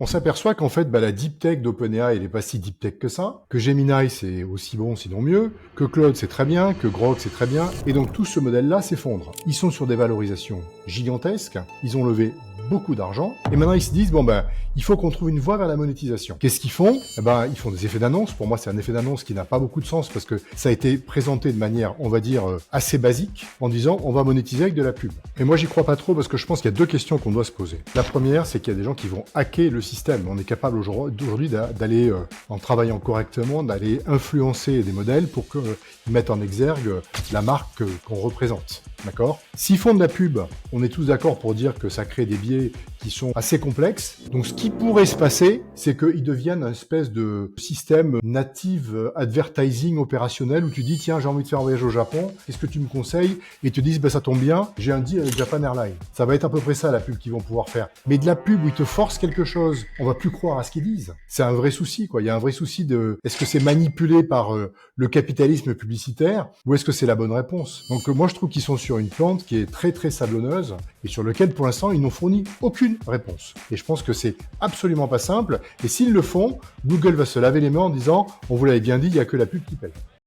On s'aperçoit qu'en fait, la deep tech d'OpenAI, elle est pas si deep tech que ça, que Gemini, c'est aussi bon, sinon mieux, que Claude, c'est très bien, que Grok, c'est très bien, et donc tout ce modèle-là s'effondre. Ils sont sur des valorisations gigantesques, ils ont levé beaucoup d'argent, et maintenant ils se disent, il faut qu'on trouve une voie vers la monétisation. Qu'est-ce qu'ils font? Ils font des effets d'annonce. Pour moi, c'est un effet d'annonce qui n'a pas beaucoup de sens, parce que ça a été présenté de manière, on va dire, assez basique, en disant, on va monétiser avec de la pub. Et moi, j'y crois pas trop, parce que je pense qu'il y a deux questions qu'on doit se poser. La première, c'est qu'il y a des gens qui vont hacker le système. On est capable aujourd'hui d'aller, en travaillant correctement, d'aller influencer des modèles pour qu'ils mettent en exergue la marque qu'on représente. D'accord? S'ils font de la pub, on est tous d'accord pour dire que ça crée des biais qui sont assez complexes. Donc ce qui pourrait se passer, c'est qu'ils deviennent un espèce de système native advertising opérationnel où tu dis, tiens, j'ai envie de faire un voyage au Japon, qu'est-ce que tu me conseilles? Et ils te disent, ça tombe bien, j'ai un deal avec Japan Airlines. Ça va être à peu près ça la pub qu'ils vont pouvoir faire. Mais de la pub où ils te forcent quelque chose, on va plus croire à ce qu'ils disent. C'est un vrai souci, quoi. Il y a un vrai souci de, est-ce que c'est manipulé par le capitalisme publicitaire ou est-ce que c'est la bonne réponse? Donc moi je trouve qu'ils sont sur une plante qui est très très sablonneuse et sur lequel pour l'instant ils n'ont fourni aucune réponse. Et je pense que c'est absolument pas simple. Et s'ils le font, Google va se laver les mains en disant, on vous l'avait bien dit, il n'y a que la pub qui paye.